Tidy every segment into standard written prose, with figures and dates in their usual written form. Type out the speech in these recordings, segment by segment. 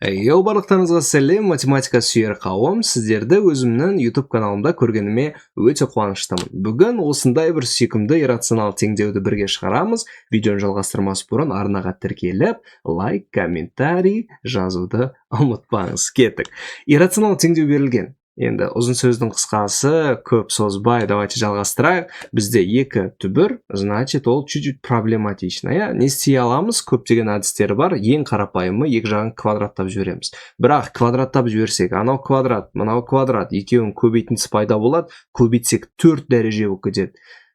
Барлықтарыңызға сәлем, математика сүйер қауым. Сіздерді өзімнің YouTube каналымда көргеніме өте қуаныштымын. Бүгін осындай бір сүйкімді иррационал теңдеуді бірге шығарамыз. Видеоны жалғастырмас бұрын арнаға тіркеліп, лайк, комментарий жазуды ұмытпаңыз. Кеттік. Иррационал теңдеу берілген. Енді ұзын сөздің қысқасы, көп созбай, давайте жалғастырайық. Бізде екі түбір, значит, ол чуть-чуть проблематично. Не істей аламыз? Көптеген әдістері бар. Ең қарапайымы екі жағын квадраттап жібереміз. Бірақ квадраттап жіберсек, анау квадрат, мынау квадрат, екеуін көбейтіндісі пайда болады. Көбейтсек 4 дәреже болып кетеді.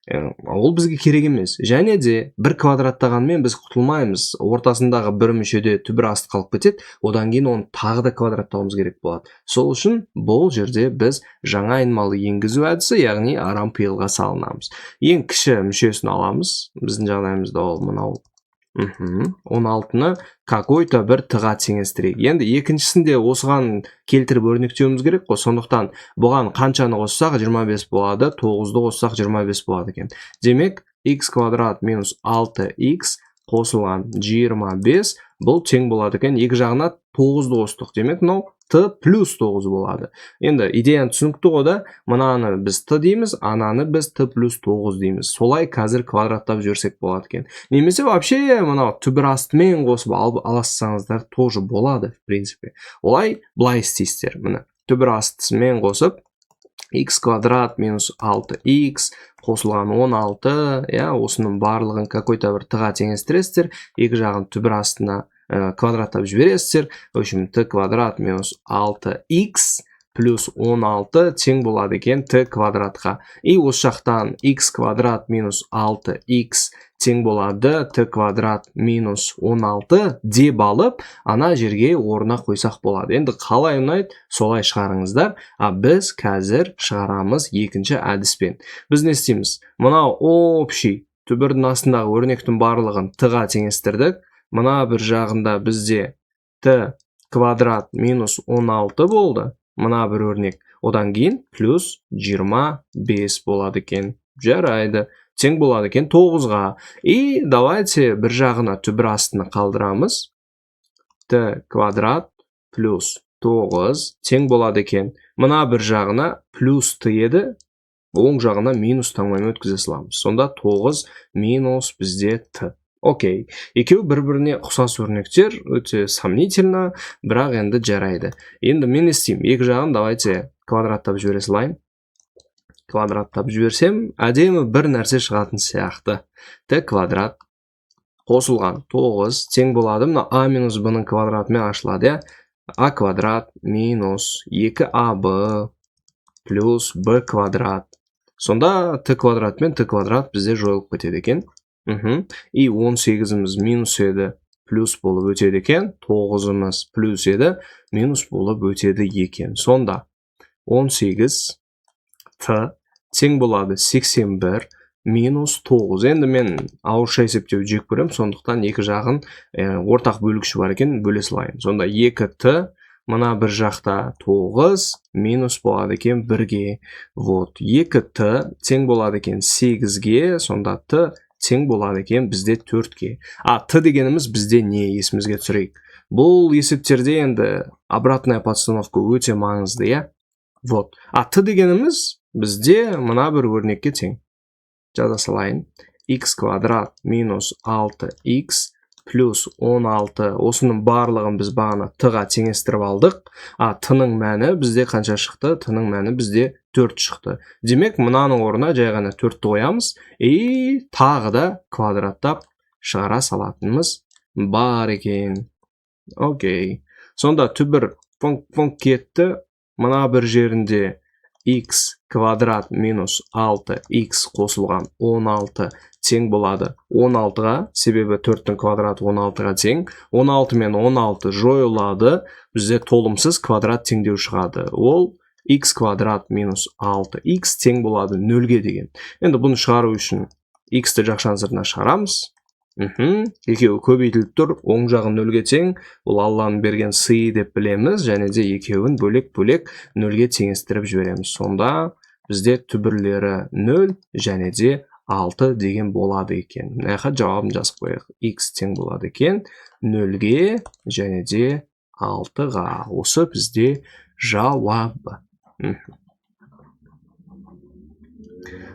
Ол бізге керек емес. Және де бір квадраттағанмен біз құтылмаймыз. Ортасындағы бір мүшеде түбір асты қалып кетеді. Одан кейін оны тағы да квадраттауымыз керек болады. Сол үшін бұл жерде біз жаңа айнымалы енгізу әдісі, яғни арам пиғылға салынамыз. Ең кіші мүшесін аламыз. Біздің жағдайымызда ол мынау 16-ны какой-то бір тыға теңестірейік. Енді екіншісінде осыған келтіріп өрнектеуіміз керек қой. Сондықтан бұған қаншаны қоссақ 25 болады, 9-ды қоссақ 25 болады екен. Демек, x квадрат минус 6x қосылған 25 бұл тең болады екен. Екі жағына 9-ды қостық. Демек, мынау t плюс 9 болады. Енді идеяны түсінікті ғой да, мынаны біз t дейміз, ананы біз t плюс 9 дейміз. Солай қазір квадраттап жүрсек болады екен. Немесе вообще мынау түбір астымен қосып аласаңыздар тоже болады, в принципе. Олай былай істейсіздер. Міне, түбір астысымен қосып x квадрат минус 6x қосылған 16, осының барлығын какой-то бір тыға теңестіресіздер, екі жағын түбір астына квадраттап жібересіздер. В общем, t квадрат минус 6x плюс 16 тең болады екен t квадратқа. И осы жақтан x квадрат минус 6x тең болады t квадрат минус 16 деп алып, ана жерге орнына қойсақ болады. Енді қалай ұнайды, солай шығарыңыздар. Біз қазір шығарамыз екінші әдіспен. Біз не істейміз? Мынау общий түбірдің астындағы өрнектің барлығын t-ға теңестірдік. Мына бір жағында бізде t квадрат минус 16 болды. Мына бір өрнек. Одан кейін плюс 25 болады екен. Жарайды. Тең болады екен 9-ға. И давайте бір жағына түбір астыны қалдырамыз. t квадрат плюс 9 тең болады екен. Мына бір жағына плюс t еді. Оң жағына минус таңбамен өткізе саламыз. Сонда 9 минус бізде t. Окей. Екеу бір-біріне ұқсас өрнектер, өте сомнительно, бірақ енді жарайды. Енді мен істеймін. Екі жағын давайте квадраттап жібере салайын. Квадраттап жіберсем, әдемі бір нәрсе шығатын сияқты. t квадрат қосылған 9 тең болады. Мына a минус b-ның квадратымен ашылады. a квадрат минус 2ab плюс b квадрат. Сонда t квадрат мен t квадрат бізде жойылып кетеді екен. И 18-іміз минус еді, плюс болып өтеді екен. 9-іміз плюс еді, минус болып өтеді екен. Сонда 18 t тең болады 81 минус 9. Енді мен ауызша есептеу жек көремін, сондықтан екі жағын ортақ бөлгіші бар екен, бөле салайын. Сонда 2t, мына бір жақта 9 минус болады екен 1-ге. Вот, 2t тең болады екен 8-ге, сонда t тең болады екен бізде 4-ге. t дегеніміз бізде не, есімізге түсірейік. Бұл есептерде енді обратная подстановка өте маңызды, Вот. t дегеніміз бізде мына бір өрнекке тең. Жаза салайын. x квадрат минус 6x плюс 16. Осының барлығын біз бағана t-ға теңестіріп алдық. t-ның мәні бізде қанша шықты? t-ның мәні бізде 4 шықты. Демек, мынаның орнына жай ғана 4-ті қоямыз. И тағы да квадраттап шығара салатынымыз бар екен. Окей. Сонда түбір функ кетті. Мына бір жерінде x квадрат минус 6x қосылған 16 тең болады 16-ға, себебі 4-тің квадраты 16-ға тең. 16 мен 16 жойылады, бізде толымсыз квадрат теңдеу шығады. Ол x квадрат минус 6x тең болады 0-ге деген. Енді бұны шығару үшін x-ті жақшан сыртына шығарамыз. Екеуі көбейтіліп тұр, оң жағын 0-ге тең. Бұл Алланың берген сыйы деп білеміз, және де екеуін бөлек-бөлек 0-ге теңестіріп жібереміз. Сонда бізде түбірлері 0 және де 6 деген болады екен. Жауабын жазып қояйық. X тең болады екен 0-ге және де 6-ға. Осы бізде жауабы.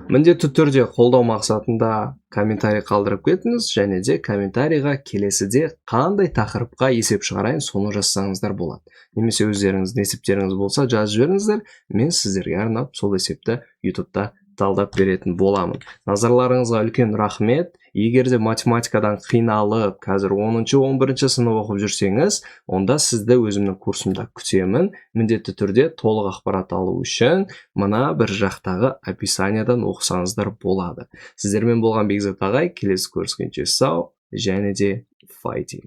Міндетті түрде қолдау мақсатында комментарий қалдырып кетіңіз, және де комментарийға келесіде қандай тақырыпқа есеп шығарайын, соны жазсаңыздар болады. Немесе өздеріңіздің есептеріңіз болса жазып жіберіңіздер, мен сіздерге арнап сол есепті ютубта талдап беретін боламын. Назарларыңызға үлкен рахмет. Егер де математикадан қиналып, қазір 10-11 сынып оқып жүрсеңіз, онда сізді өзімнің курсымда күтемін. Міндетті түрде толық ақпарат алу үшін мына бір жақтағы описаниядан оқысаңыздар болады. Сіздермен болған Бекзат ағай, келесі көріскенше сау, және де fighting.